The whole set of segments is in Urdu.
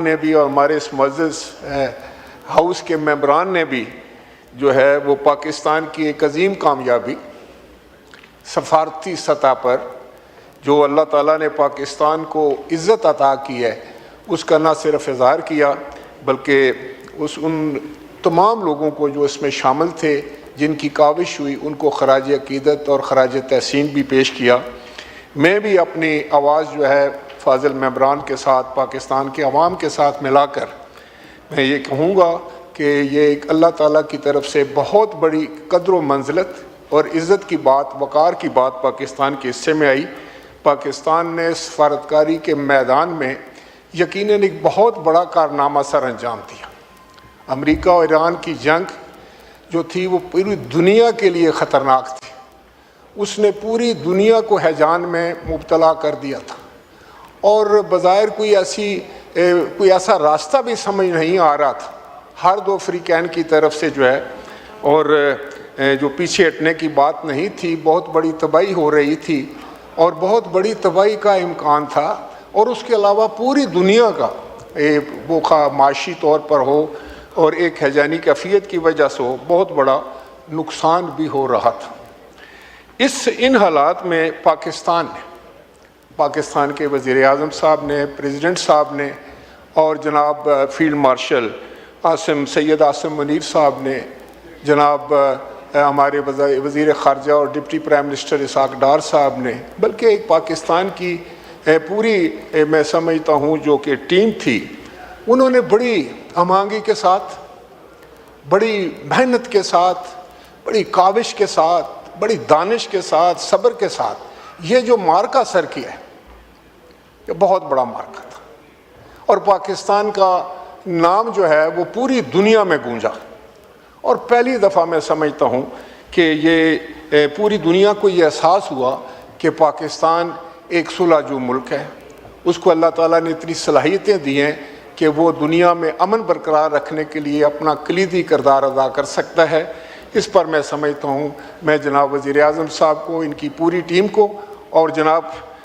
نے بھی اور ہمارے اس معزز ہاؤس کے ممبران نے بھی جو ہے وہ پاکستان کی ایک عظیم کامیابی سفارتی سطح پر جو اللہ تعالیٰ نے پاکستان کو عزت عطا کی ہے اس کا نہ صرف اظہار کیا بلکہ ان تمام لوگوں کو جو اس میں شامل تھے جن کی کاوش ہوئی ان کو خراج عقیدت اور خراج تحسین بھی پیش کیا۔ میں بھی اپنی آواز جو ہے فاضل ممبران کے ساتھ پاکستان کے عوام کے ساتھ ملا کر میں یہ کہوں گا کہ یہ ایک اللہ تعالیٰ کی طرف سے بہت بڑی قدر و منزلت اور عزت کی بات، وقار کی بات پاکستان کے حصے میں آئی۔ پاکستان نے سفارتکاری کے میدان میں یقیناً ایک بہت بڑا کارنامہ سر انجام دیا۔ امریکہ اور ایران کی جنگ جو تھی وہ پوری دنیا کے لیے خطرناک تھی، اس نے پوری دنیا کو ہیجان میں مبتلا کر دیا تھا اور بظاہر کوئی ایسا راستہ بھی سمجھ نہیں آ رہا تھا۔ ہر دو فریقین کی طرف سے جو ہے اور جو پیچھے ہٹنے کی بات نہیں تھی، بہت بڑی تباہی ہو رہی تھی اور بہت بڑی تباہی کا امکان تھا، اور اس کے علاوہ پوری دنیا کا وہ معاشی طور پر ہو اور ایک ہیجانی کیفیت کی وجہ سے ہو بہت بڑا نقصان بھی ہو رہا تھا۔ ان حالات میں پاکستان کے وزیر اعظم صاحب نے، پریزیڈنٹ صاحب نے اور جناب فیلڈ مارشل سید عاصم منیر صاحب نے، جناب ہمارے وزیر خارجہ اور deputy prime minister Ishaq Dar صاحب نے، بلکہ ایک پاکستان کی پوری میں سمجھتا ہوں جو کہ ٹیم تھی، انہوں نے بڑی ہم آہنگی کے ساتھ، بڑی محنت کے ساتھ، بڑی کاوش کے ساتھ، بڑی دانش کے ساتھ، صبر کے ساتھ یہ جو مارکا سر کیا ہے یہ بہت بڑا مارکا تھا، اور پاکستان کا نام جو ہے وہ پوری دنیا میں گونجا، اور پہلی دفعہ میں سمجھتا ہوں کہ یہ پوری دنیا کو یہ احساس ہوا کہ پاکستان ایک صلح جو ملک ہے، اس کو اللہ تعالیٰ نے اتنی صلاحیتیں دی ہیں کہ وہ دنیا میں امن برقرار رکھنے کے لیے اپنا کلیدی کردار ادا کر سکتا ہے۔ اس پر میں سمجھتا ہوں میں جناب وزیر اعظم صاحب کو، ان کی پوری ٹیم کو اور جناب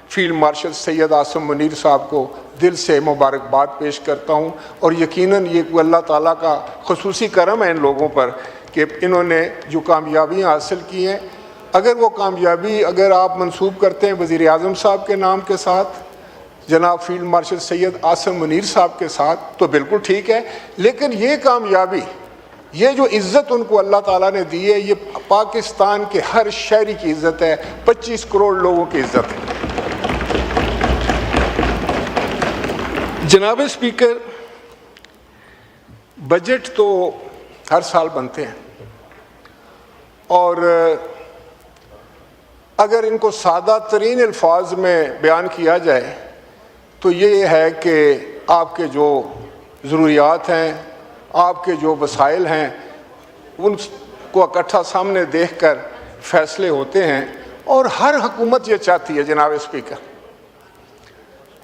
فیلڈ مارشل سید عاصم منیر صاحب کو دل سے مبارکباد پیش کرتا ہوں، اور یقیناً یہ اللہ تعالیٰ کا خصوصی کرم ہے ان لوگوں پر کہ انہوں نے جو کامیابیاں حاصل کی ہیں، اگر وہ کامیابی آپ منسوب کرتے ہیں وزیر اعظم صاحب کے نام کے ساتھ، جناب فیلڈ مارشل سید عاصم منیر صاحب کے ساتھ، تو بالکل ٹھیک ہے، لیکن یہ کامیابی، یہ جو عزت ان کو اللہ تعالیٰ نے دی ہے، یہ پاکستان کے ہر شہری کی عزت ہے، 25 کروڑ لوگوں کی عزت ہے۔ جناب اسپیکر، بجٹ تو ہر سال بنتے ہیں، اور اگر ان کو سادہ ترین الفاظ میں بیان کیا جائے تو یہ ہے کہ آپ کے جو ضروریات ہیں، آپ کے جو وسائل ہیں، ان کو اکٹھا سامنے دیکھ کر فیصلے ہوتے ہیں، اور ہر حکومت یہ چاہتی ہے جناب اسپیکر۔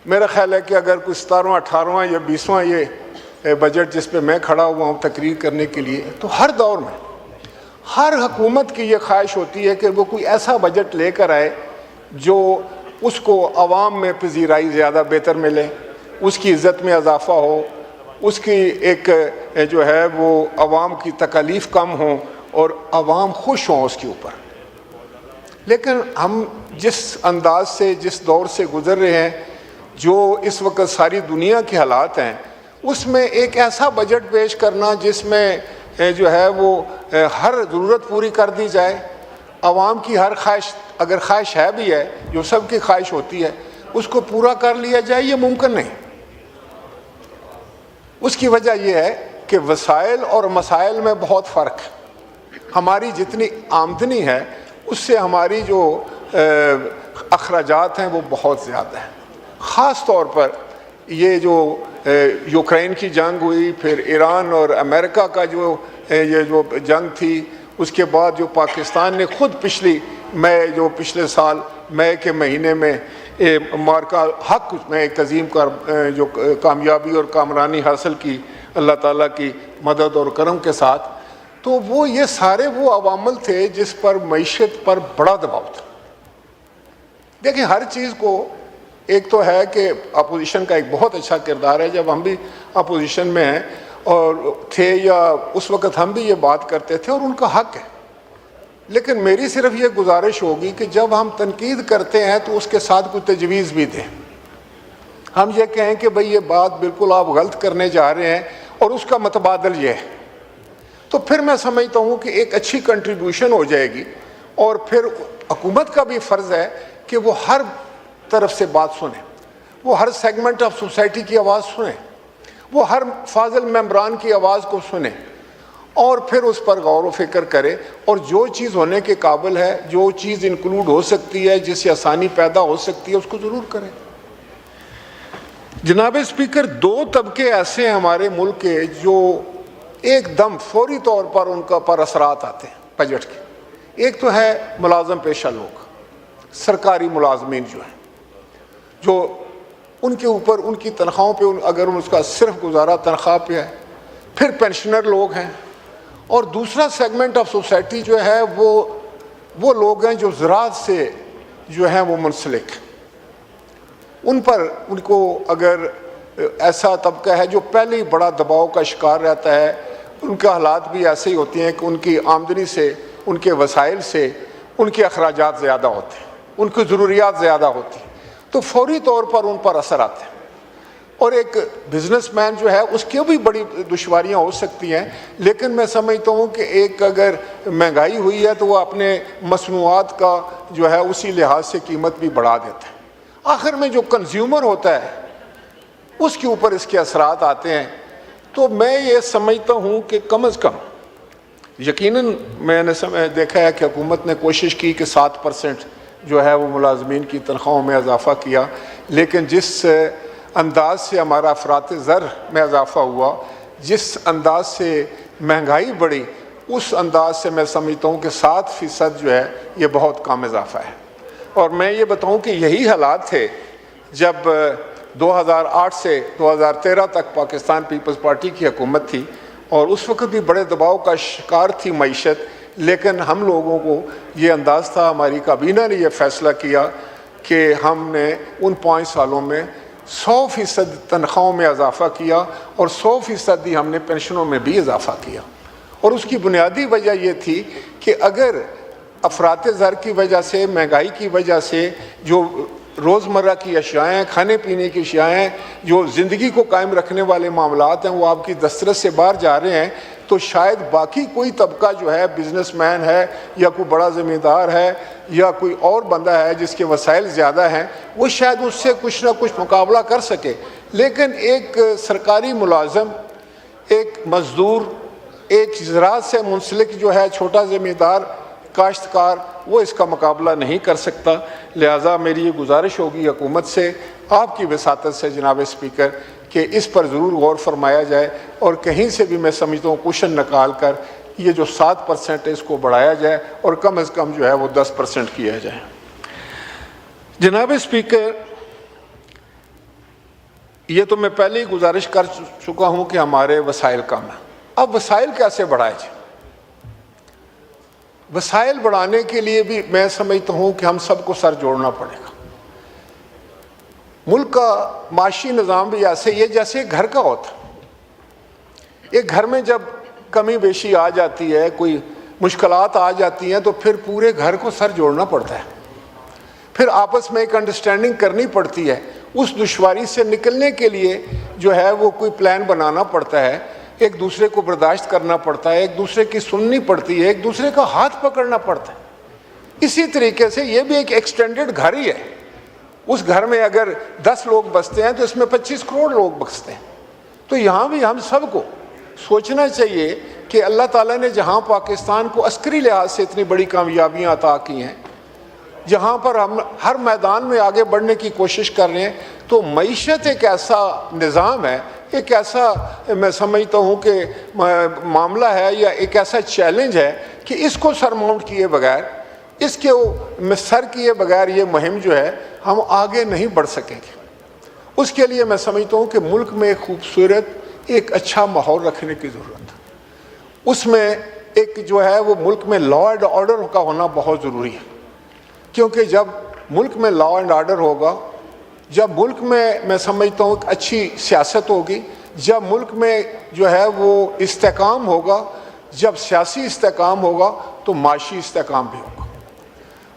میرا خیال ہے کہ اگر کوئی 17واں 18واں یا 20واں یہ بجٹ جس پہ میں کھڑا ہوا ہوں تقریر کرنے کے لیے، تو ہر دور میں ہر حکومت کی یہ خواہش ہوتی ہے کہ وہ کوئی ایسا بجٹ لے کر آئے جو اس کو عوام میں پذیرائی زیادہ بہتر ملے، اس کی عزت میں اضافہ ہو، اس کی ایک جو ہے وہ عوام کی تکالیف کم ہوں اور عوام خوش ہوں اس کے اوپر۔ لیکن ہم جس انداز سے، جس دور سے گزر رہے ہیں، جو اس وقت ساری دنیا کے حالات ہیں، اس میں ایک ایسا بجٹ پیش کرنا جس میں جو ہے وہ ہر ضرورت پوری کر دی جائے، عوام کی ہر خواہش، اگر خواہش ہے بھی ہے، جو سب کی خواہش ہوتی ہے، اس کو پورا کر لیا جائے، یہ ممکن نہیں۔ اس کی وجہ یہ ہے کہ وسائل اور مسائل میں بہت فرق ہے۔ ہماری جتنی آمدنی ہے اس سے ہماری جو اخراجات ہیں وہ بہت زیادہ ہیں۔ خاص طور پر یہ جو یوکرین کی جنگ ہوئی، پھر ایران اور امریکہ کا جو یہ جو جنگ تھی، اس کے بعد جو پاکستان نے خود پچھلے سال مئی کے مہینے میں مارکا حق میں ایک عظیم جو کامیابی اور کامرانی حاصل کی اللہ تعالیٰ کی مدد اور کرم کے ساتھ، تو وہ یہ سارے وہ عوامل تھے جس پر معیشت پر بڑا دباؤ تھا۔ دیکھیں، ہر چیز کو ایک تو ہے کہ اپوزیشن کا ایک بہت اچھا کردار ہے، جب ہم بھی اپوزیشن میں ہیں اور تھے یا اس وقت ہم بھی یہ بات کرتے تھے اور ان کا حق ہے، لیکن میری صرف یہ گزارش ہوگی کہ جب ہم تنقید کرتے ہیں تو اس کے ساتھ کوئی تجویز بھی دیں. ہم یہ کہیں کہ بھئی یہ بات بالکل آپ غلط کرنے جا رہے ہیں اور اس کا متبادل یہ ہے، تو پھر میں سمجھتا ہوں کہ ایک اچھی کنٹریبیوشن ہو جائے گی. اور پھر حکومت کا بھی فرض ہے کہ وہ ہر طرف سے بات سنیں، وہ ہر سیگمنٹ آف سوسائٹی کی آواز سنیں، وہ ہر فاضل ممبران کی آواز کو سنیں اور پھر اس پر غور و فکر کرے، اور جو چیز ہونے کے قابل ہے، جو چیز انکلوڈ ہو سکتی ہے، جس سے آسانی پیدا ہو سکتی ہے، اس کو ضرور کریں. جناب اسپیکر، دو طبقے ایسے ہیں ہمارے ملک کے جو ایک دم فوری طور پر ان کا پر اثرات آتے ہیں بجٹ کے. ایک تو ہے ملازم پیشہ لوگ، سرکاری ملازمین جو ہیں، جو ان کے اوپر ان کی تنخواہوں پہ اگر اس کا صرف گزارا تنخواہ پہ ہے. پھر پینشنر لوگ ہیں، اور دوسرا سیگمنٹ آف سوسائٹی جو ہے وہ لوگ ہیں جو زراعت سے جو ہیں وہ منسلک. ان پر ان کو اگر ایسا طبقہ ہے جو پہلے ہی بڑا دباؤ کا شکار رہتا ہے، ان کے حالات بھی ایسے ہی ہوتے ہیں کہ ان کی آمدنی سے، ان کے وسائل سے ان کے اخراجات زیادہ ہوتے ہیں، ان کی ضروریات زیادہ ہوتی ہیں، تو فوری طور پر ان پر اثر آتے ہیں. اور ایک بزنس مین جو ہے اس کی بھی بڑی دشواریاں ہو سکتی ہیں، لیکن میں سمجھتا ہوں کہ ایک اگر مہنگائی ہوئی ہے تو وہ اپنے مصنوعات کا جو ہے اسی لحاظ سے قیمت بھی بڑھا دیتا ہے. آخر میں جو کنزیومر ہوتا ہے اس کے اوپر اس کے اثرات آتے ہیں. تو میں یہ سمجھتا ہوں کہ کم از کم، یقیناً میں نے دیکھا ہے کہ حکومت نے کوشش کی کہ 7% جو ہے وہ ملازمین کی تنخواہوں میں اضافہ کیا، لیکن جس انداز سے ہمارا افراط زر میں اضافہ ہوا، جس انداز سے مہنگائی بڑھی، اس انداز سے میں سمجھتا ہوں کہ 7% جو ہے یہ بہت کم اضافہ ہے. اور میں یہ بتاؤں کہ یہی حالات تھے جب 2008 سے 2013 تک پاکستان پیپلز پارٹی کی حکومت تھی، اور اس وقت بھی بڑے دباؤ کا شکار تھی معیشت، لیکن ہم لوگوں کو یہ انداز تھا، ہماری کابینہ نے یہ فیصلہ کیا کہ ہم نے ان 5 سالوں میں 100% تنخواہوں میں اضافہ کیا، اور 100% ہی ہم نے پینشنوں میں بھی اضافہ کیا. اور اس کی بنیادی وجہ یہ تھی کہ اگر افراط زر کی وجہ سے، مہنگائی کی وجہ سے جو روزمرہ کی اشیاء ہیں، کھانے پینے کی اشیاء ہیں، جو زندگی کو قائم رکھنے والے معاملات ہیں، وہ آپ کی دسترس سے باہر جا رہے ہیں، تو شاید باقی کوئی طبقہ جو ہے، بزنس مین ہے یا کوئی بڑا زمیندار ہے یا کوئی اور بندہ ہے جس کے وسائل زیادہ ہیں، وہ شاید اس سے کچھ نہ کچھ مقابلہ کر سکے. لیکن ایک سرکاری ملازم، ایک مزدور، ایک زراعت سے منسلک جو ہے چھوٹا زمیندار، کاشتکار، وہ اس کا مقابلہ نہیں کر سکتا. لہٰذا میری یہ گزارش ہوگی حکومت سے، آپ کی وساطت سے جناب اسپیکر، کہ اس پر ضرور غور فرمایا جائے، اور کہیں سے بھی میں سمجھتا ہوں کوشن نکال کر یہ جو 7% ہے اس کو بڑھایا جائے، اور کم از کم جو ہے وہ 10% کیا جائے. جناب اسپیکر، یہ تو میں پہلے ہی گزارش کر چکا ہوں کہ ہمارے وسائل کم ہیں. اب وسائل کیسے بڑھائے جائیں؟ وسائل بڑھانے کے لیے بھی میں سمجھتا ہوں کہ ہم سب کو سر جوڑنا پڑے گا. ملک کا معاشی نظام بھی ایسے ہی ہے جیسے گھر کا ہوتا. ایک گھر میں جب کمی بیشی آ جاتی ہے، کوئی مشکلات آ جاتی ہیں، تو پھر پورے گھر کو سر جوڑنا پڑتا ہے، پھر آپس میں ایک انڈرسٹینڈنگ کرنی پڑتی ہے. اس دشواری سے نکلنے کے لیے جو ہے وہ کوئی پلان بنانا پڑتا ہے، ایک دوسرے کو برداشت کرنا پڑتا ہے، ایک دوسرے کی سننی پڑتی ہے، ایک دوسرے کا ہاتھ پکڑنا پڑتا ہے. اسی طریقے سے یہ بھی ایک ایکسٹینڈڈ گھر ہی ہے. اس گھر میں اگر 10 لوگ بستے ہیں تو اس میں 25 کروڑ لوگ بستے ہیں. تو یہاں بھی ہم سب کو سوچنا چاہیے کہ اللہ تعالیٰ نے جہاں پاکستان کو عسکری لحاظ سے اتنی بڑی کامیابیاں عطا کی ہیں، جہاں پر ہم ہر میدان میں آگے بڑھنے کی کوشش کر رہے ہیں، تو معیشت ایک ایسا نظام ہے، ایک ایسا میں سمجھتا ہوں کہ معاملہ ہے یا ایک ایسا چیلنج ہے کہ اس کو سر ماؤنٹ کیے بغیر، اس کے سر کیے بغیر یہ مہم جو ہے ہم آگے نہیں بڑھ سکیں گے. اس کے لیے میں سمجھتا ہوں کہ ملک میں ایک خوبصورت، ایک اچھا ماحول رکھنے کی ضرورت ہے. اس میں ایک جو ہے وہ ملک میں لا اینڈ آرڈر کا ہونا بہت ضروری ہے، کیونکہ جب ملک میں لا اینڈ آرڈر ہوگا، جب ملک میں سمجھتا ہوں اچھی سیاست ہوگی، جب ملک میں جو ہے وہ استحکام ہوگا، جب سیاسی استحکام ہوگا تو معاشی استحکام بھی ہوگا۔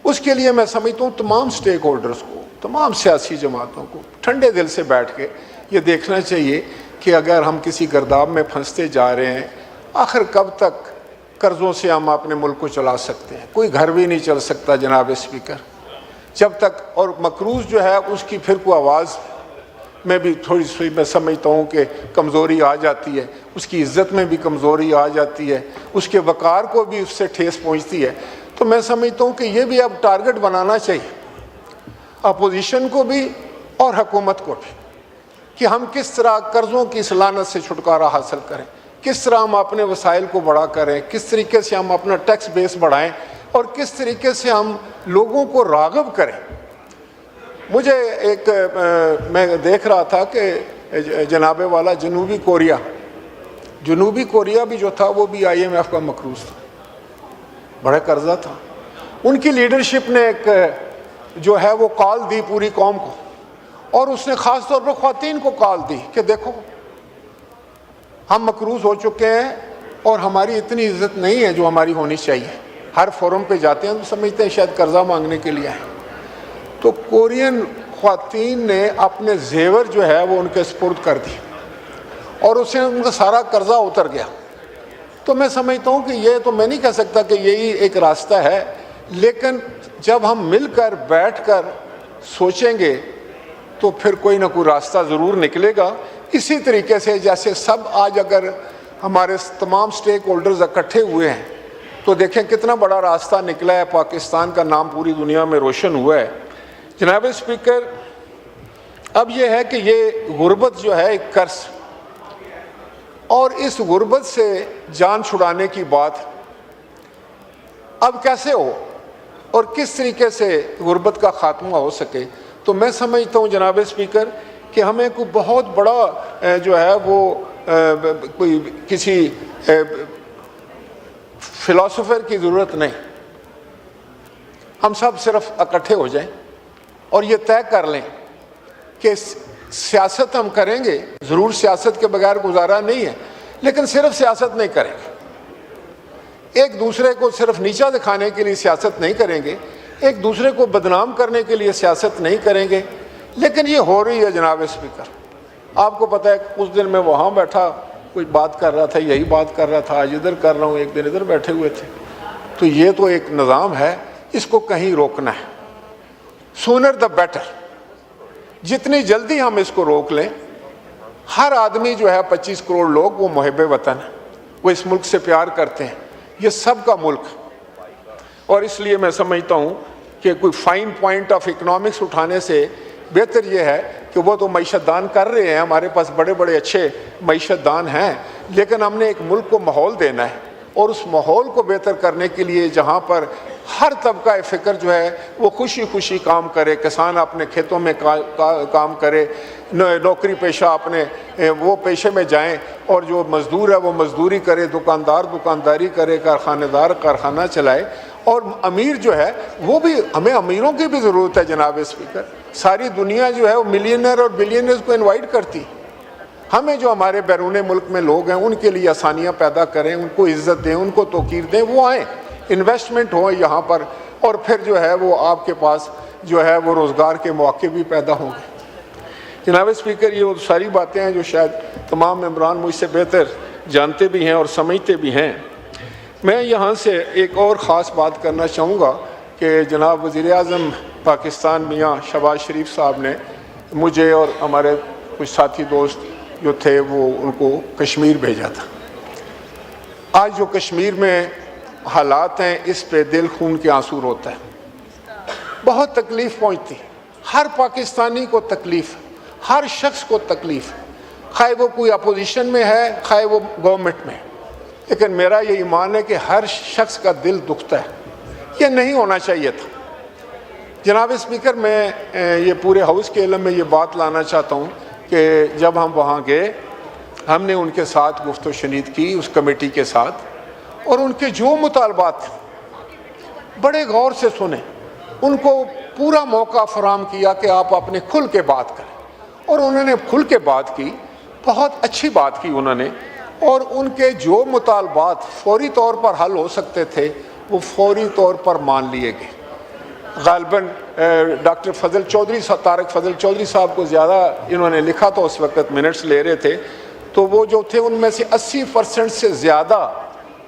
اس کے لیے میں سمجھتا ہوں تمام سٹیک ہولڈرز کو، تمام سیاسی جماعتوں کو ٹھنڈے دل سے بیٹھ کے یہ دیکھنا چاہیے کہ اگر ہم کسی گرداب میں پھنستے جا رہے ہیں، آخر کب تک قرضوں سے ہم اپنے ملک کو چلا سکتے ہیں؟ کوئی گھر بھی نہیں چل سکتا جناب اسپیکر جب تک، اور مقروض جو ہے اس کی پھر کوئی آواز میں بھی تھوڑی سی میں سمجھتا ہوں کہ کمزوری آ جاتی ہے، اس کی عزت میں بھی کمزوری آ جاتی ہے، اس کے وقار کو بھی اس سے ٹھیس پہنچتی ہے۔ تو میں سمجھتا ہوں کہ یہ بھی اب ٹارگٹ بنانا چاہیے اپوزیشن کو بھی اور حکومت کو بھی، کہ ہم کس طرح قرضوں کی لعنت سے چھٹکارا حاصل کریں، کس طرح ہم اپنے وسائل کو بڑا کریں، کس طریقے سے ہم اپنا ٹیکس بیس بڑھائیں، اور کس طریقے سے ہم لوگوں کو راغب کریں۔ مجھے ایک میں دیکھ رہا تھا کہ جناب والا جنوبی کوریا بھی جو تھا وہ بھی IMF کا مقروض تھا، بڑا قرضہ تھا۔ ان کی لیڈرشپ نے ایک جو ہے وہ کال دی پوری قوم کو، اور اس نے خاص طور پر خواتین کو کال دی کہ دیکھو ہم مقروض ہو چکے ہیں اور ہماری اتنی عزت نہیں ہے جو ہماری ہونی چاہیے۔ ہر فورم پہ جاتے ہیں تو سمجھتے ہیں شاید قرضہ مانگنے کے لیے ہیں، تو کورین خواتین نے اپنے زیور جو ہے وہ ان کے سپرد کر دی اور اس سے ان کا سارا قرضہ اتر گیا۔ تو میں سمجھتا ہوں کہ یہ تو میں نہیں کہہ سکتا کہ یہی ایک راستہ ہے، لیکن جب ہم مل کر بیٹھ کر سوچیں گے تو پھر کوئی نہ کوئی راستہ ضرور نکلے گا۔ اسی طریقے سے جیسے سب آج اگر ہمارے تمام سٹیک ہولڈرز اکٹھے ہوئے ہیں تو دیکھیں کتنا بڑا راستہ نکلا ہے، پاکستان کا نام پوری دنیا میں روشن ہوا ہے۔ جناب اسپیکر، اب یہ ہے کہ یہ غربت جو ہے ایک قرض، اور اس غربت سے جان چھڑانے کی بات اب کیسے ہو اور کس طریقے سے غربت کا خاتمہ ہو سکے، تو میں سمجھتا ہوں جناب اسپیکر کہ ہمیں کوئی بہت بڑا جو ہے وہ کوئی کسی فلاسفر کی ضرورت نہیں، ہم سب صرف اکٹھے ہو جائیں اور یہ طے کر لیں کہ سیاست ہم کریں گے، ضرور سیاست کے بغیر گزارا نہیں ہے، لیکن صرف سیاست نہیں کریں گے، ایک دوسرے کو صرف نیچا دکھانے کے لیے سیاست نہیں کریں گے، ایک دوسرے کو بدنام کرنے کے لیے سیاست نہیں کریں گے۔ لیکن یہ ہو رہی ہے جناب اسپیکر، آپ کو پتہ ہے اس دن میں وہاں بیٹھا کوئی بات کر رہا تھا، یہی بات کر رہا تھا، آج ادھر کر رہا ہوں، ایک دن ادھر بیٹھے ہوئے تھے۔ تو یہ تو ایک نظام ہے، اس کو کہیں روکنا ہے، سونر دا بیٹر، جتنی جلدی ہم اس کو روک لیں۔ ہر آدمی جو ہے 25 کروڑ لوگ وہ محب وطن ہیں، وہ اس ملک سے پیار کرتے ہیں، یہ سب کا ملک ہے، اور اس لیے میں سمجھتا ہوں کہ کوئی فائن پوائنٹ آف اکنامکس اٹھانے سے بہتر یہ ہے کہ وہ تو معیشت دان کر رہے ہیں، ہمارے پاس بڑے بڑے اچھے معیشت دان ہیں، لیکن ہم نے ایک ملک کو ماحول دینا ہے، اور اس ماحول کو بہتر کرنے کے لیے جہاں پر ہر طبقہ فکر جو ہے وہ خوشی خوشی کام کرے، کسان اپنے کھیتوں میں کام کرے، نوکری پیشہ اپنے وہ پیشے میں جائیں، اور جو مزدور ہے وہ مزدوری کرے، دکاندار دکانداری کرے، کارخانہ دار کارخانہ چلائے، اور امیر جو ہے وہ بھی، ہمیں امیروں کی بھی ضرورت ہے جناب اسپیکر۔ ساری دنیا جو ہے وہ ملینئر اور بلینئرز کو انوائٹ کرتی، ہمیں جو ہمارے بیرون ملک میں لوگ ہیں ان کے لیے آسانیاں پیدا کریں، ان کو عزت دیں، ان کو توقیر دیں، وہ آئیں، انویسٹمنٹ ہو یہاں پر، اور پھر جو ہے وہ آپ کے پاس جو ہے وہ روزگار کے مواقع بھی پیدا ہوں گے۔ جناب اسپیکر، یہ وہ ساری باتیں ہیں جو شاید تمام ممبران مجھ سے بہتر جانتے بھی ہیں اور سمجھتے بھی ہیں۔ میں یہاں سے ایک اور خاص بات کرنا چاہوں گا کہ جناب وزیر اعظم پاکستان میاں شہباز شریف صاحب نے مجھے اور ہمارے کچھ ساتھی دوست جو تھے وہ ان کو کشمیر بھیجا تھا۔ آج جو کشمیر میں حالات ہیں اس پہ دل خون کے آنسو روتا ہے، بہت تکلیف پہنچتی، ہر پاکستانی کو تکلیف، ہر شخص کو تکلیف، خواہ وہ کوئی اپوزیشن میں ہے خواہ وہ گورنمنٹ میں، لیکن میرا یہ ایمان ہے کہ ہر شخص کا دل دکھتا ہے، یہ نہیں ہونا چاہیے تھا۔ جناب اسپیکر، میں یہ پورے ہاؤس کے علم میں یہ بات لانا چاہتا ہوں کہ جب ہم وہاں گئے ہم نے ان کے ساتھ گفت و شنید کی، اس کمیٹی کے ساتھ، اور ان کے جو مطالبات تھے بڑے غور سے سنے، ان کو پورا موقع فراہم کیا کہ آپ اپنے کھل کے بات کریں، اور انہوں نے کھل کے بات کی، بہت اچھی بات کی انہوں نے، اور ان کے جو مطالبات فوری طور پر حل ہو سکتے تھے وہ فوری طور پر مان لیے گئے۔ غالباً ڈاکٹر فضل چودھری طارق فضل چودھری صاحب کو زیادہ انہوں نے لکھا تو اس وقت منٹس لے رہے تھے، تو وہ جو تھے ان میں سے 80% سے زیادہ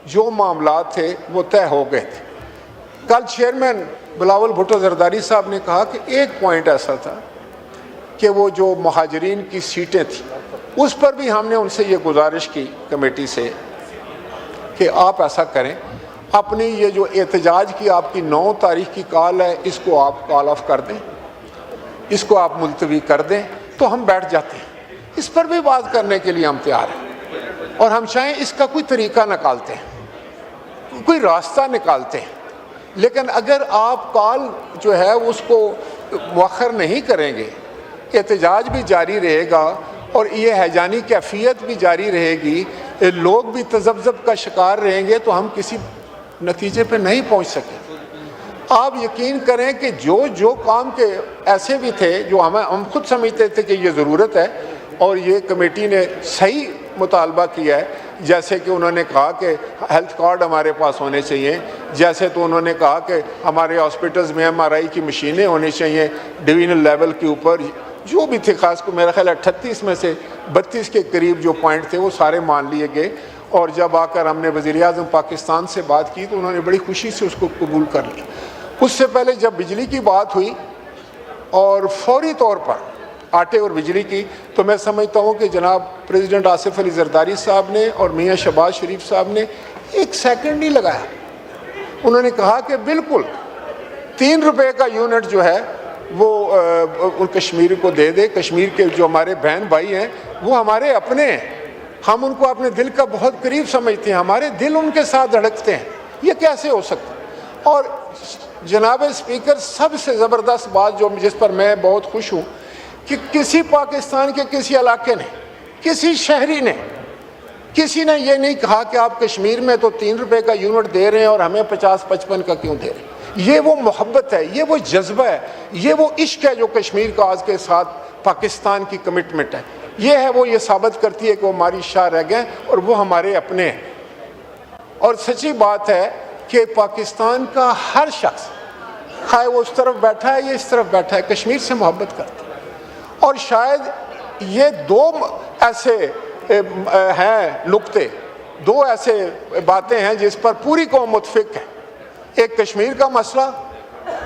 جو معاملات تھے وہ طے ہو گئے تھے۔ کل چیئرمین بلاول بھٹو زرداری صاحب نے کہا کہ ایک پوائنٹ ایسا تھا کہ وہ جو مہاجرین کی سیٹیں تھیں اس پر بھی ہم نے ان سے یہ گزارش کی کمیٹی سے کہ آپ ایسا کریں، اپنی یہ جو احتجاج کی آپ کی 9 تاریخ کی کال ہے اس کو آپ کال آف کر دیں، اس کو آپ ملتوی کر دیں، تو ہم بیٹھ جاتے ہیں، اس پر بھی بات کرنے کے لیے ہم تیار ہیں، اور ہم چاہیں اس کا کوئی طریقہ نکالتے ہیں، کوئی راستہ نکالتے ہیں۔ لیکن اگر آپ کال جو ہے اس کو مؤخر نہیں کریں گے، احتجاج بھی جاری رہے گا اور یہ ہیجانی کیفیت بھی جاری رہے گی، لوگ بھی تذبذب کا شکار رہیں گے، تو ہم کسی نتیجے پہ نہیں پہنچ سکے۔ آپ یقین کریں کہ جو کام کے ایسے بھی تھے جو ہم خود سمجھتے تھے کہ یہ ضرورت ہے اور یہ کمیٹی نے صحیح مطالبہ کیا ہے، جیسے کہ انہوں نے کہا کہ ہیلتھ کارڈ ہمارے پاس ہونے چاہیے، جیسے تو انہوں نے کہا کہ ہمارے ہاسپٹلز میں MRI کی مشینیں ہونی چاہیے ڈویژنل لیول کے اوپر، جو بھی تھے، خاص کو میرا خیال ہے 38 میں سے 32 کے قریب جو پوائنٹ تھے وہ سارے مان لیے گئے۔ اور جب آ کر ہم نے وزیر اعظم پاکستان سے بات کی تو انہوں نے بڑی خوشی سے اس کو قبول کر لیا۔ اس سے پہلے جب بجلی کی بات ہوئی اور فوری طور پر آٹے اور بجلی کی، تو میں سمجھتا ہوں کہ جناب پریزیڈنٹ آصف علی زرداری صاحب نے اور میاں شہباز شریف صاحب نے 1 سیکنڈ نہیں لگایا، انہوں نے کہا کہ بالکل 3 روپے کا یونٹ جو ہے وہ ان کشمیر کو دے دے، کشمیر کے جو ہمارے بہن بھائی ہیں وہ ہمارے اپنے ہیں، ہم ان کو اپنے دل کا بہت قریب سمجھتے ہیں، ہمارے دل ان کے ساتھ دھڑکتے ہیں، یہ کیسے ہو سکتا ہے؟ اور جناب اسپیکر، سب سے زبردست بات جس پر میں بہت خوش ہوں کہ کسی پاکستان کے کسی علاقے نے، کسی شہری نے، کسی نے یہ نہیں کہا کہ آپ کشمیر میں تو 3 روپے کا یونٹ دے رہے ہیں اور ہمیں 50-55 کا کیوں دے رہے ہیں۔ یہ وہ محبت ہے، یہ وہ جذبہ ہے، یہ وہ عشق ہے جو کشمیر کا آج کے ساتھ پاکستان کی کمٹمنٹ ہے، یہ ہے وہ یہ ثابت کرتی ہے کہ وہ ہماری شاہ رہ گئے اور وہ ہمارے اپنے ہیں۔ اور سچی بات ہے کہ پاکستان کا ہر شخص، خواہ وہ اس طرف بیٹھا ہے یا اس طرف بیٹھا ہے، کشمیر سے محبت کرتا ہے۔ اور شاید یہ 2 ایسے ہیں نقطے، 2 ایسے باتیں ہیں جس پر پوری قوم متفق ہے، ایک کشمیر کا مسئلہ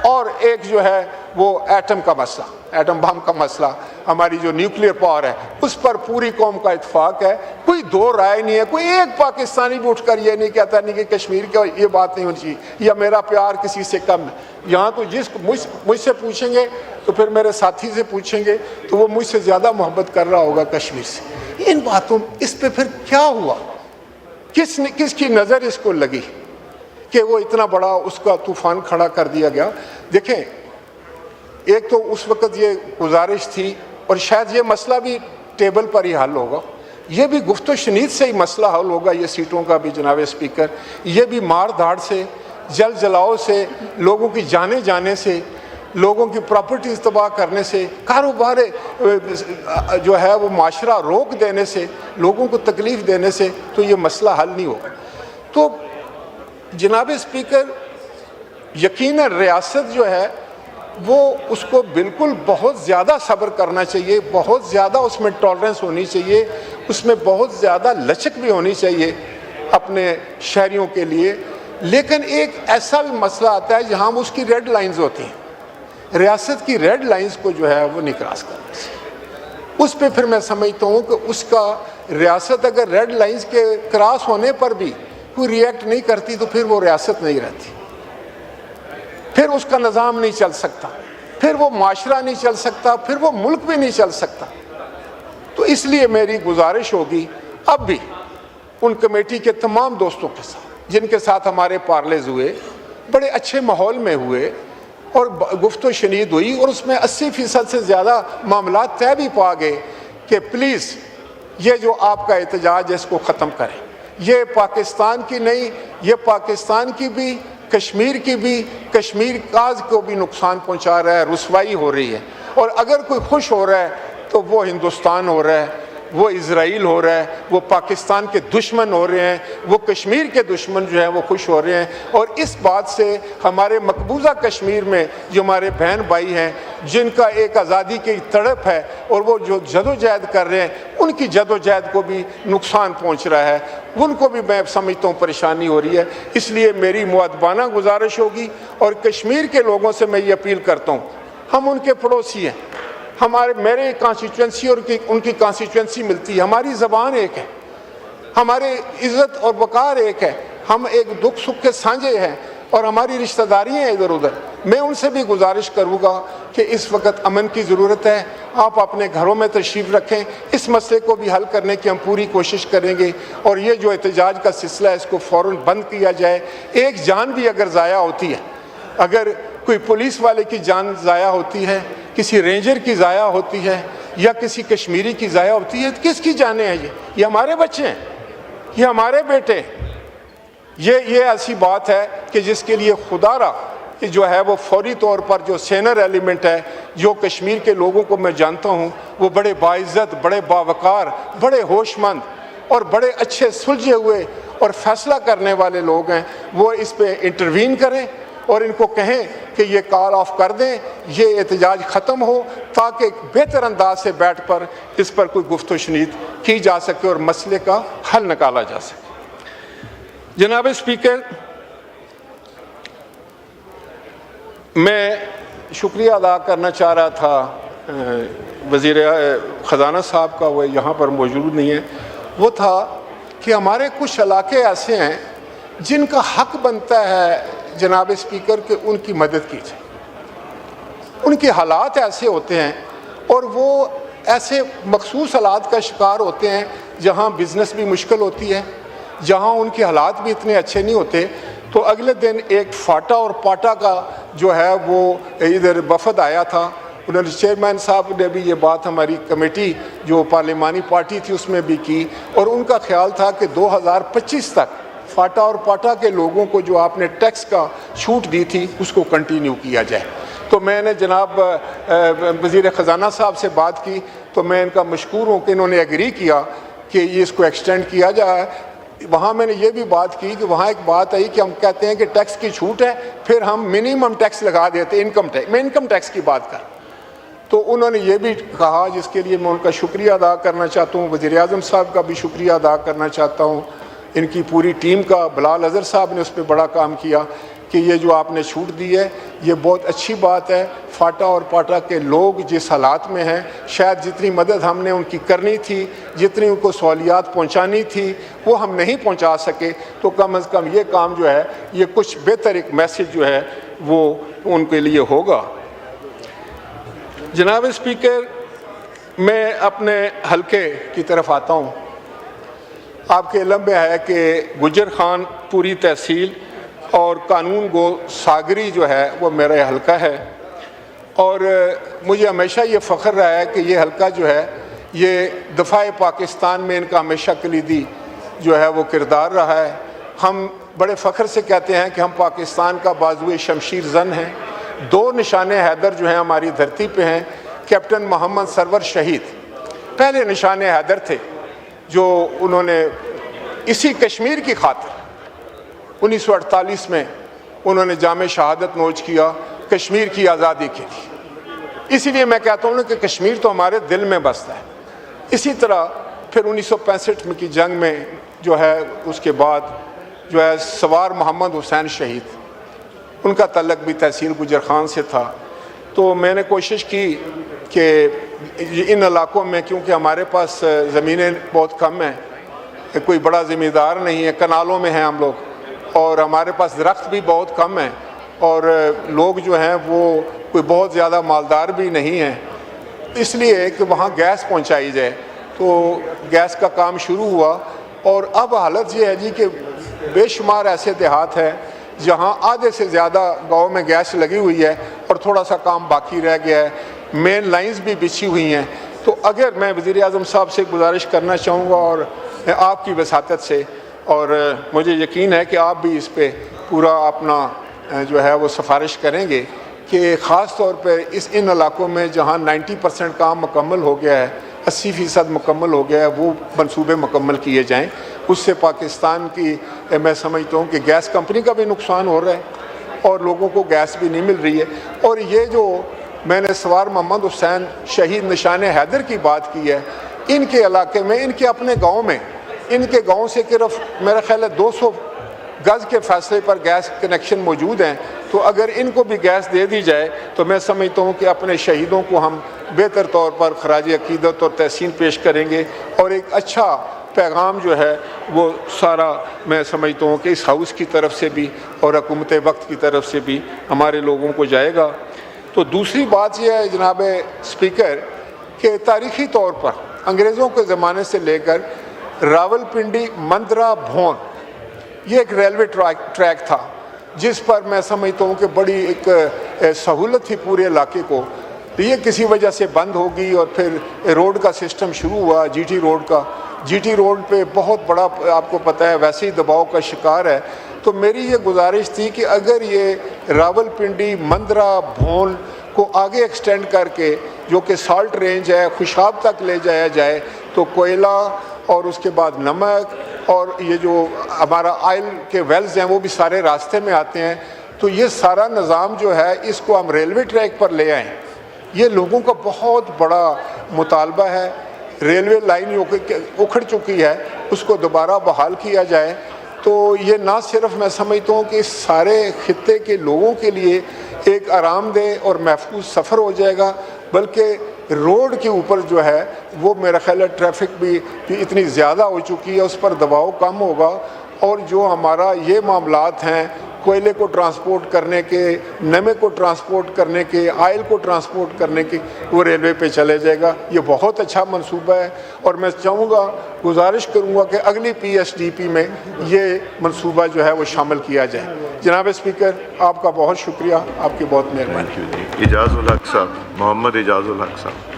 اور ایک جو ہے وہ ایٹم کا مسئلہ، ایٹم بم کا مسئلہ، ہماری جو نیوکلیئر پاور ہے اس پر پوری قوم کا اتفاق ہے، کوئی 2 رائے نہیں ہے، کوئی ایک پاکستانی بھی اٹھ کر یہ نہیں کہتا نہیں کہ کشمیر کا یہ بات نہیں ہونی چاہیے یا میرا پیار کسی سے کم ہے۔ یہاں تو مجھ سے پوچھیں گے تو پھر میرے ساتھی سے پوچھیں گے تو وہ مجھ سے زیادہ محبت کر رہا ہوگا کشمیر سے۔ ان باتوں اس پہ پھر کیا ہوا؟ کس کی نظر اس کو لگی کہ وہ اتنا بڑا اس کا طوفان کھڑا کر دیا گیا؟ دیکھیں، ایک تو اس وقت یہ گزارش تھی اور شاید یہ مسئلہ بھی ٹیبل پر ہی حل ہوگا، یہ بھی گفت و شنید سے ہی مسئلہ حل ہوگا، یہ سیٹوں کا بھی جناب اسپیکر، یہ بھی مار دھاڑ سے، جل جلاؤ سے، لوگوں کی جانے جانے سے، لوگوں کی پراپرٹیز تباہ کرنے سے، کاروبار جو ہے وہ معاشرہ روک دینے سے، لوگوں کو تکلیف دینے سے، تو یہ مسئلہ حل نہیں ہوگا۔ تو جناب اسپیکر، یقیناً ریاست جو ہے وہ اس کو بالکل بہت زیادہ صبر کرنا چاہیے، بہت زیادہ اس میں ٹالرنس ہونی چاہیے، اس میں بہت زیادہ لچک بھی ہونی چاہیے اپنے شہریوں کے لیے۔ لیکن ایک ایسا بھی مسئلہ آتا ہے جہاں اس کی ریڈ لائنز ہوتی ہیں، ریاست کی ریڈ لائنز کو جو ہے وہ نہیں کراس کرنا چاہیے۔ اس پہ پھر میں سمجھتا ہوں کہ اس کا ریاست اگر ریڈ لائنز کے کراس ہونے پر بھی کوئی ری ایکٹ نہیں کرتی تو پھر وہ ریاست نہیں رہتی، پھر اس کا نظام نہیں چل سکتا، پھر وہ معاشرہ نہیں چل سکتا، پھر وہ ملک بھی نہیں چل سکتا۔ تو اس لیے میری گزارش ہوگی اب بھی ان کمیٹی کے تمام دوستوں کے ساتھ جن کے ساتھ ہمارے پارلیز ہوئے، بڑے اچھے ماحول میں ہوئے اور گفت و شنید ہوئی، اور اس میں 80% سے زیادہ معاملات طے بھی پا گئے کہ پلیز یہ جو آپ کا احتجاج ہے اس کو ختم کریں۔ یہ پاکستان کی نہیں، یہ پاکستان کی بھی کشمیر کی بھی، کشمیر کاز کو بھی نقصان پہنچا رہا ہے، رسوائی ہو رہی ہے۔ اور اگر کوئی خوش ہو رہا ہے تو وہ ہندوستان ہو رہا ہے، وہ اسرائیل ہو رہا ہے، وہ پاکستان کے دشمن ہو رہے ہیں، وہ کشمیر کے دشمن جو ہیں وہ خوش ہو رہے ہیں۔ اور اس بات سے ہمارے مقبوضہ کشمیر میں جو ہمارے بہن بھائی ہیں، جن کا ایک آزادی کی تڑپ ہے اور وہ جو جدوجہد کر رہے ہیں، ان کی جدوجہد کو بھی نقصان پہنچ رہا ہے، ان کو بھی میں سمجھتا ہوں پریشانی ہو رہی ہے۔ اس لیے میری مؤدبانہ گزارش ہوگی اور کشمیر کے لوگوں سے میں یہ اپیل کرتا ہوں، ہم ان کے پڑوسی ہیں، میرے کانسٹیچوئنسی اور ان کی کانسٹیچوئنسی ملتی ہے، ہماری زبان ایک ہے، ہمارے عزت اور وقار ایک ہے، ہم ایک دکھ سکھ کے سانجے ہیں اور ہماری رشتہ داریاں ہیں ادھر ادھر۔ میں ان سے بھی گزارش کروں گا کہ اس وقت امن کی ضرورت ہے، آپ اپنے گھروں میں تشریف رکھیں، اس مسئلے کو بھی حل کرنے کی ہم پوری کوشش کریں گے، اور یہ جو احتجاج کا سلسلہ ہے اس کو فوراً بند کیا جائے۔ ایک جان بھی اگر ضائع ہوتی ہے، اگر کوئی پولیس والے کی جان ضائع ہوتی ہے، کسی رینجر کی ضائع ہوتی ہے، یا کسی کشمیری کی ضائع ہوتی ہے، تو کس کی جانیں ہیں؟ یہ ہمارے بچے ہیں، یہ ہمارے بیٹے ہیں۔ یہ ایسی بات ہے کہ جس کے لیے خدا را کہ جو ہے وہ فوری طور پر جو سینئر ایلیمنٹ ہے، جو کشمیر کے لوگوں کو میں جانتا ہوں، وہ بڑے باعزت، بڑے باوقار، بڑے ہوش مند اور بڑے اچھے سلجھے ہوئے اور فیصلہ کرنے والے لوگ ہیں، وہ اس پہ انٹروین کریں اور ان کو کہیں کہ یہ کال آف کر دیں، یہ احتجاج ختم ہو، تاکہ بہتر انداز سے بیٹھ پر اس پر کوئی گفت و شنید کی جا سکے اور مسئلے کا حل نکالا جا سکے۔ جناب اسپیکر، میں شکریہ ادا کرنا چاہ رہا تھا وزیر خزانہ صاحب کا، وہ یہاں پر موجود نہیں ہے، وہ تھا کہ ہمارے کچھ علاقے ایسے ہیں جن کا حق بنتا ہے جناب اسپیکر کہ ان کی مدد کی جائے۔ ان کے حالات ایسے ہوتے ہیں اور وہ ایسے مخصوص حالات کا شکار ہوتے ہیں جہاں بزنس بھی مشکل ہوتی ہے، جہاں ان کے حالات بھی اتنے اچھے نہیں ہوتے۔ تو اگلے دن ایک فاٹا اور پاٹا کا جو ہے وہ ادھر وفد آیا تھا، انہوں نے چیئرمین صاحب نے بھی یہ بات ہماری کمیٹی جو پارلیمانی پارٹی تھی اس میں بھی کی، اور ان کا خیال تھا کہ 2025 تک فاٹا اور پاٹا کے لوگوں کو جو آپ نے ٹیکس کا چھوٹ دی تھی اس کو کنٹینیو کیا جائے۔ تو میں نے جناب وزیر خزانہ صاحب سے بات کی، تو میں ان کا مشکور ہوں کہ انہوں نے ایگری کیا کہ یہ اس کو ایکسٹینڈ کیا جائے۔ وہاں میں نے یہ بھی بات کی کہ وہاں ایک بات آئی کہ ہم کہتے ہیں کہ ٹیکس کی چھوٹ ہے، پھر ہم منیمم ٹیکس لگا دیتے ہیں، انکم ٹیکس، میں انکم ٹیکس کی بات کر۔ تو انہوں نے یہ بھی کہا، جس کے لیے میں ان کا شکریہ ادا کرنا چاہتا ہوں، وزیر اعظم صاحب کا بھی شکریہ ادا کرنا چاہتا ہوں، ان کی پوری ٹیم کا، بلال اظہر صاحب نے اس پہ بڑا کام کیا کہ یہ جو آپ نے چھوٹ دی ہے یہ بہت اچھی بات ہے۔ فاٹا اور پاٹا کے لوگ جس حالات میں ہیں، شاید جتنی مدد ہم نے ان کی کرنی تھی، جتنی ان کو سہولیات پہنچانی تھی، وہ ہم نہیں پہنچا سکے، تو کم از کم یہ کام جو ہے، یہ کچھ بہتر ایک میسیج جو ہے وہ ان کے لیے ہوگا۔ جناب اسپیکر، میں اپنے حلقے کی طرف آتا ہوں۔ آپ کے علم میں ہے کہ گجر خان پوری تحصیل اور قانون گو ساگری جو ہے وہ میرا حلقہ ہے، اور مجھے ہمیشہ یہ فخر رہا ہے کہ یہ حلقہ جو ہے یہ دفاع پاکستان میں ان کا ہمیشہ کلیدی جو ہے وہ کردار رہا ہے۔ ہم بڑے فخر سے کہتے ہیں کہ ہم پاکستان کا بازوئے شمشیر زن ہیں۔ 2 نشان حیدر جو ہیں ہماری دھرتی پہ ہیں۔ کیپٹن محمد سرور شہید پہلے نشان حیدر تھے، جو انہوں نے اسی کشمیر کی خاطر 1948 میں انہوں نے جام شہادت نوش کیا کشمیر کی آزادی کے لیے۔ اسی لیے میں کہتا ہوں کہ کشمیر تو ہمارے دل میں بستا ہے۔ اسی طرح پھر 1965 میں کی جنگ میں جو ہے اس کے بعد جو ہے سوار محمد حسین شہید، ان کا تعلق بھی تحصیل گجر خان سے تھا۔ تو میں نے کوشش کی کہ ان علاقوں میں، کیونکہ ہمارے پاس زمینیں بہت کم ہیں، کوئی بڑا زمیندار نہیں ہے، کنالوں میں ہیں ہم لوگ، اور ہمارے پاس درخت بھی بہت کم ہیں، اور لوگ جو ہیں وہ کوئی بہت زیادہ مالدار بھی نہیں ہیں، اس لیے کہ وہاں گیس پہنچائی جائے۔ تو گیس کا کام شروع ہوا، اور اب حالت یہ ہے جی کہ بے شمار ایسے دیہات ہیں جہاں آدھے سے زیادہ گاؤں میں گیس لگی ہوئی ہے اور تھوڑا سا کام باقی رہ گیا ہے، مین لائنز بھی بچھی ہوئی ہیں۔ تو اگر میں وزیر اعظم صاحب سے گزارش کرنا چاہوں گا اور آپ کی وساطت سے اور مجھے یقین ہے کہ آپ بھی اس پہ پورا اپنا جو ہے وہ سفارش کریں گے کہ خاص طور پہ ان علاقوں میں جہاں 90% کام مکمل ہو گیا ہے، 80% مکمل ہو گیا ہے، وہ منصوبے مکمل کیے جائیں۔ اس سے پاکستان کی میں سمجھتا ہوں کہ گیس کمپنی کا بھی نقصان ہو رہا ہے اور لوگوں کو گیس بھی نہیں مل رہی ہے۔ اور یہ جو میں نے سوار محمد حسین شہید نشان حیدر کی بات کی ہے، ان کے علاقے میں، ان کے اپنے گاؤں میں، ان کے گاؤں سے صرف میرا خیال ہے 200 گز کے فاصلے پر گیس کنیکشن موجود ہیں، تو اگر ان کو بھی گیس دے دی جائے تو میں سمجھتا ہوں کہ اپنے شہیدوں کو ہم بہتر طور پر خراج عقیدت اور تحسین پیش کریں گے، اور ایک اچھا پیغام جو ہے وہ سارا میں سمجھتا ہوں کہ اس ہاؤس کی طرف سے بھی اور حکومت وقت کی طرف سے بھی ہمارے لوگوں کو جائے گا۔ تو دوسری بات یہ ہے جناب اسپیکر کہ تاریخی طور پر انگریزوں کے زمانے سے لے کر راولپنڈی مندرا بھون یہ ایک ریلوے ٹریک تھا جس پر میں سمجھتا ہوں کہ بڑی ایک سہولت تھی پورے علاقے کو۔ یہ کسی وجہ سے بند ہو گئی اور پھر روڈ کا سسٹم شروع ہوا، جی ٹی روڈ کا۔ جی ٹی روڈ پہ بہت بڑا آپ کو پتہ ہے ویسے ہی دباؤ کا شکار ہے۔ تو میری یہ گزارش تھی کہ اگر یہ راولپنڈی مندرا بھون کو آگے ایکسٹینڈ کر کے جو کہ سالٹ رینج ہے خوشاب تک لے جایا جائے تو کوئلہ اور اس کے بعد نمک اور یہ جو ہمارا آئل کے ویلز ہیں وہ بھی سارے راستے میں آتے ہیں، تو یہ سارا نظام جو ہے اس کو ہم ریلوے ٹریک پر لے آئیں۔ یہ لوگوں کا بہت بڑا مطالبہ ہے۔ ریلوے لائن اکھڑ چکی ہے، اس کو دوبارہ بحال کیا جائے تو یہ نہ صرف میں سمجھتا ہوں کہ اس سارے خطے کے لوگوں کے لیے ایک آرام دہ اور محفوظ سفر ہو جائے گا، بلکہ روڈ کے اوپر جو ہے وہ میرا خیال ہے ٹریفک بھی اتنی زیادہ ہو چکی ہے، اس پر دباؤ کم ہوگا، اور جو ہمارا یہ معاملات ہیں کوئلے کو ٹرانسپورٹ کرنے کے، نمک کو ٹرانسپورٹ کرنے کے، آئل کو ٹرانسپورٹ کرنے کے، وہ ریلوے پہ چلے جائے گا۔ یہ بہت اچھا منصوبہ ہے اور میں چاہوں گا، گزارش کروں گا کہ اگلی پی ایس ڈی پی میں یہ منصوبہ جو ہے وہ شامل کیا جائے۔ جناب اسپیکر، آپ کا بہت شکریہ، آپ کی بہت مہربانی۔ اجاز الحق صاحب، محمد اجاز الحق صاحب۔